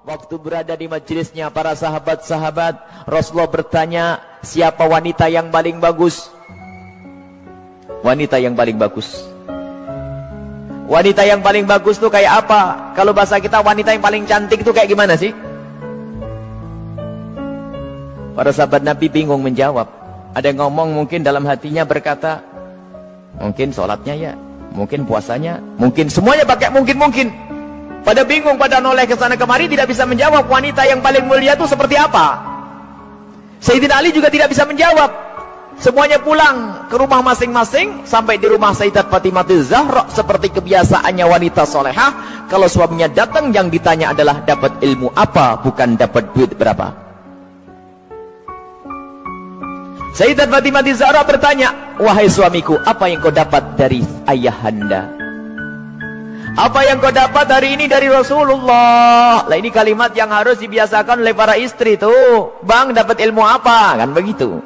waktu berada di majelisnya para sahabat-sahabat, Rasulullah bertanya, siapa wanita yang paling bagus? Wanita yang paling bagus. Wanita yang paling bagus tuh kayak apa? Kalau bahasa kita wanita yang paling cantik tuh kayak gimana sih? Para sahabat Nabi bingung menjawab. Ada yang ngomong mungkin dalam hatinya berkata, mungkin sholatnya ya, mungkin puasanya, mungkin semuanya pakai mungkin. Pada bingung, pada noleh ke sana kemari, tidak bisa menjawab wanita yang paling mulia itu seperti apa. Sayyidina Ali juga tidak bisa menjawab. Semuanya pulang ke rumah masing-masing. Sampai di rumah Sayyidat Fatimah Zahra, seperti kebiasaannya wanita solehah, kalau suaminya datang yang ditanya adalah dapat ilmu apa, bukan dapat duit berapa. Sayyidat Fatimah Zahra bertanya, wahai suamiku, apa yang kau dapat dari ayahanda? Apa yang kau dapat hari ini dari Rasulullah? Lah ini kalimat yang harus dibiasakan oleh para istri tuh. Bang, dapat ilmu apa? Kan begitu.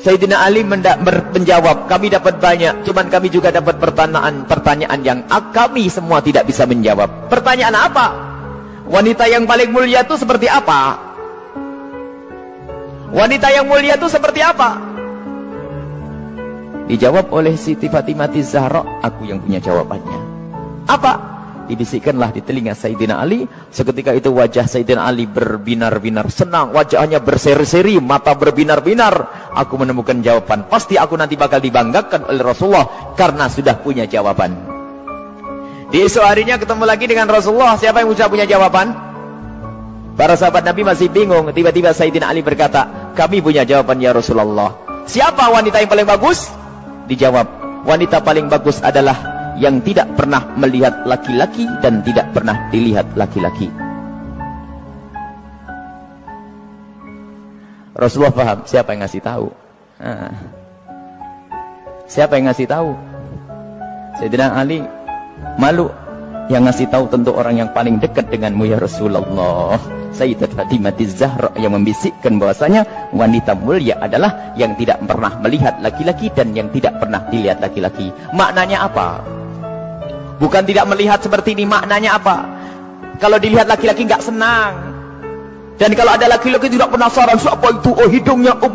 Sayyidina Ali menjawab, kami dapat banyak, cuman kami juga dapat pertanyaan yang kami semua tidak bisa menjawab. Pertanyaan apa? Wanita yang paling mulia itu seperti apa? Wanita yang mulia itu seperti apa? Dijawab oleh Siti Fatimah Zahra, aku yang punya jawabannya. Apa? Dibisikkanlah di telinga Sayyidina Ali. Seketika itu wajah Sayyidina Ali berbinar-binar senang, wajahnya berseri-seri, mata berbinar-binar. Aku menemukan jawaban. Pasti aku nanti bakal dibanggakan oleh Rasulullah karena sudah punya jawaban. Di esok harinya ketemu lagi dengan Rasulullah. Siapa yang sudah punya jawaban? Para sahabat Nabi masih bingung. Tiba-tiba Sayyidina Ali berkata, kami punya jawaban ya Rasulullah. Siapa wanita yang paling bagus? Dijawab, wanita paling bagus adalah yang tidak pernah melihat laki-laki dan tidak pernah dilihat laki-laki. Rasulullah paham siapa yang ngasih tahu. Siapa yang ngasih tahu? Sayyidina Ali malu. Yang ngasih tahu tentu orang yang paling dekat denganmu ya Rasulullah. Sayyidat Fatimah Zahra yang membisikkan bahwasanya wanita mulia adalah yang tidak pernah melihat laki-laki dan yang tidak pernah dilihat laki-laki. Maknanya apa? Bukan tidak melihat seperti ini, maknanya apa? Kalau dilihat laki-laki nggak senang. Dan kalau ada laki-laki tidak penasaran, siapa itu? Oh hidungnya, oh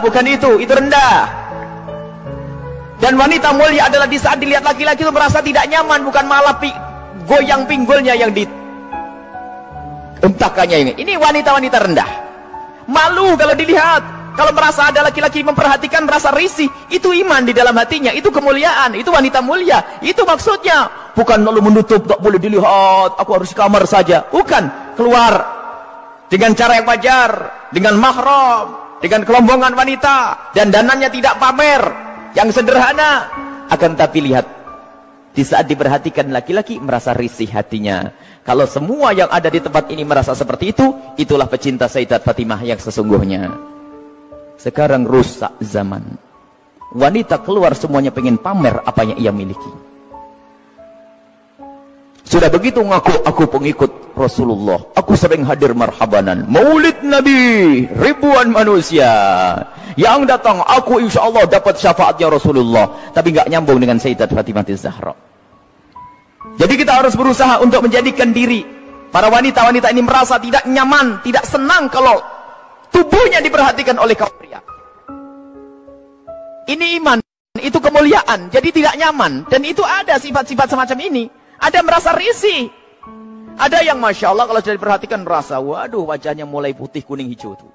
bukan itu rendah. Dan wanita mulia adalah di saat dilihat laki-laki itu merasa tidak nyaman, bukan malah goyang pinggulnya yang dientakannya. Ini wanita-wanita rendah. Malu kalau dilihat. Kalau merasa ada laki-laki memperhatikan, merasa risih, itu iman di dalam hatinya, itu kemuliaan, itu wanita mulia, itu maksudnya. Bukan lalu menutup, tak boleh dilihat, aku harus di kamar saja. Bukan, keluar dengan cara yang wajar, dengan mahram, dengan kelombongan wanita, dan danannya tidak pamer, yang sederhana. Akan tapi lihat, di saat diperhatikan laki-laki, merasa risih hatinya. Kalau semua yang ada di tempat ini merasa seperti itu, itulah pecinta Sayyidat Fatimah yang sesungguhnya. Sekarang rusak zaman. Wanita keluar semuanya pengen pamer apa yang ia miliki. Sudah begitu ngaku, aku pengikut Rasulullah. Aku sering hadir marhabanan. Maulid Nabi, ribuan manusia yang datang. Aku insya Allah dapat syafaatnya Rasulullah. Tapi nggak nyambung dengan Sayyidat Fatimah Zahra. Jadi kita harus berusaha untuk menjadikan diri para wanita-wanita ini merasa tidak nyaman, tidak senang kalau tubuhnya diperhatikan oleh kaum pria. Ini iman, itu kemuliaan, jadi tidak nyaman. Dan itu ada sifat-sifat semacam ini. Ada merasa risih. Ada yang Masya Allah kalau sudah diperhatikan merasa, waduh wajahnya mulai putih, kuning, hijau tuh.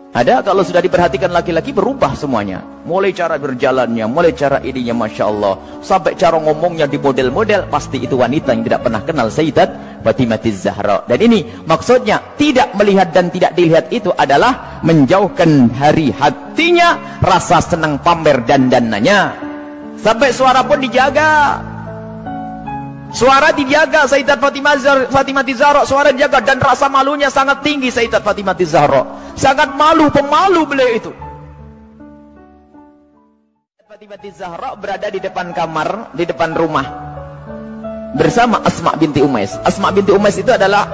Ada kalau sudah diperhatikan laki-laki berubah semuanya. Mulai cara berjalannya, mulai cara ininya Masya Allah. Sampai cara ngomongnya di model-model. Pasti itu wanita yang tidak pernah kenal Sayyidat Fatimah Zahra. Dan ini maksudnya tidak melihat dan tidak dilihat itu adalah menjauhkan dari hatinya rasa senang pamer dan dananya. Sampai suara pun dijaga. Suara dijaga Sayyidat Fatimah Zahra, suara dijaga, dan rasa malunya sangat tinggi Sayyidat Fatimah Zahra. Sangat malu, pemalu beliau itu. Fatimah Zahra berada di depan kamar, di depan rumah bersama Asma binti Umais. Asma binti Umais itu adalah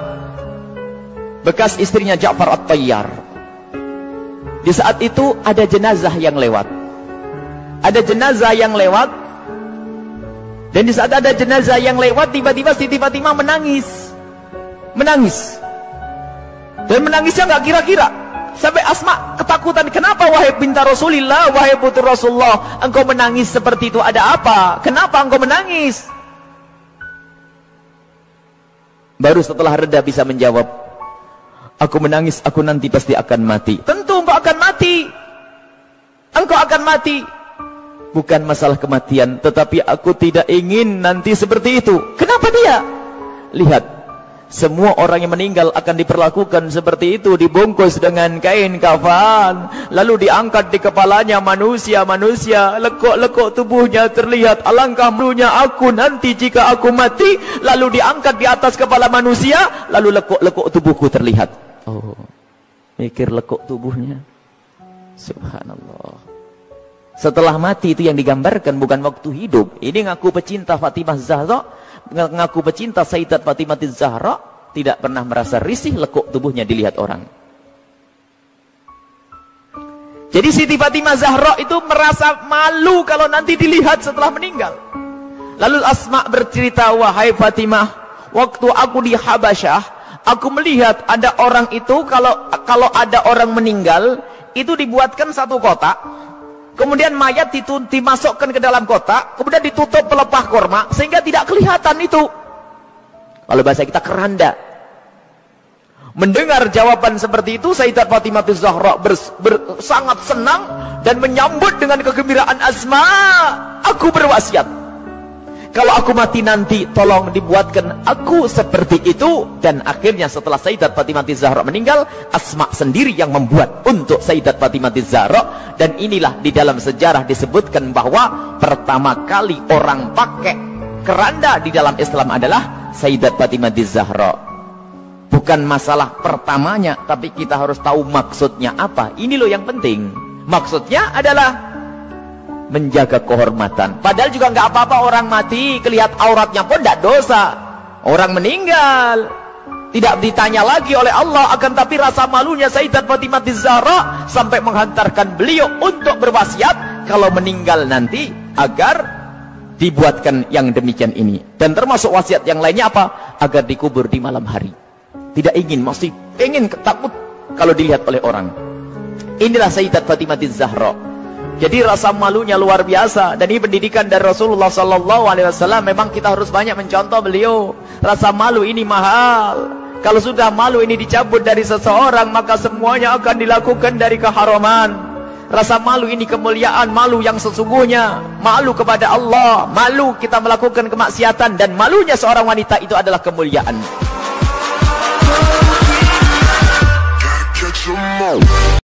bekas istrinya Ja'far At-Tayyar. Di saat itu ada jenazah yang lewat. ada jenazah yang lewat, dan di saat ada jenazah yang lewat, tiba-tiba Siti Fatimah menangis. Menangis. Dan menangisnya nggak kira-kira. Sampai Asma ketakutan. Kenapa wahai binti Rasulillah, wahai putri Rasulullah, engkau menangis seperti itu? Ada apa? Kenapa engkau menangis? Baru setelah reda bisa menjawab, aku menangis, aku nanti pasti akan mati. Tentu engkau akan mati. Engkau akan mati. Bukan masalah kematian, tetapi aku tidak ingin nanti seperti itu. Kenapa dia? Lihat, semua orang yang meninggal akan diperlakukan seperti itu, dibungkus dengan kain kafan, lalu diangkat di kepalanya manusia, lekuk-lekuk tubuhnya terlihat. Alangkah malunya aku nanti jika aku mati, lalu diangkat di atas kepala manusia, lalu lekuk-lekuk tubuhku terlihat. Oh, mikir lekuk tubuhnya. Subhanallah. Setelah mati itu yang digambarkan, bukan waktu hidup. Ini ngaku pecinta Fatimah Zahra, ngaku pecinta Sayyidat Fatimah Zahra, tidak pernah merasa risih lekuk tubuhnya dilihat orang. Jadi Siti Fatimah Zahra itu merasa malu kalau nanti dilihat setelah meninggal. Lalu Asma bercerita, wahai Fatimah, waktu aku di Habasyah, aku melihat ada orang itu, kalau ada orang meninggal, itu dibuatkan satu kotak. Kemudian mayat dimasukkan ke dalam kotak, kemudian ditutup pelepah korma, sehingga tidak kelihatan itu. Kalau bahasa kita keranda. Mendengar jawaban seperti itu, Sayyidat Fatimah Zahra sangat senang dan menyambut dengan kegembiraan. Asma, aku berwasiat, kalau aku mati nanti, tolong dibuatkan aku seperti itu. Dan akhirnya setelah Sayyidat Fatimah Zahra meninggal, Asma sendiri yang membuat untuk Sayyidat Fatimah Zahra. Dan inilah di dalam sejarah disebutkan bahwa pertama kali orang pakai keranda di dalam Islam adalah Sayyidat Fatimah Zahra. Bukan masalah pertamanya, tapi kita harus tahu maksudnya apa. Ini loh yang penting. Maksudnya adalah menjaga kehormatan. Padahal juga nggak apa-apa orang mati, kelihatan auratnya pun tidak dosa. Orang meninggal tidak ditanya lagi oleh Allah, akan tapi rasa malunya Sayyidat Fatimah Zahra sampai menghantarkan beliau untuk berwasiat kalau meninggal nanti agar dibuatkan yang demikian ini. Dan termasuk wasiat yang lainnya apa? Agar dikubur di malam hari. Tidak ingin, masih ingin, takut kalau dilihat oleh orang. Inilah Sayyidat Fatimah Zahra. Jadi rasa malunya luar biasa. Dan ini pendidikan dari Rasulullah SAW. Memang kita harus banyak mencontoh beliau. Rasa malu ini mahal. Kalau sudah malu ini dicabut dari seseorang, maka semuanya akan dilakukan dari keharaman. Rasa malu ini kemuliaan, malu yang sesungguhnya. Malu kepada Allah, malu kita melakukan kemaksiatan. Dan malunya seorang wanita itu adalah kemuliaan.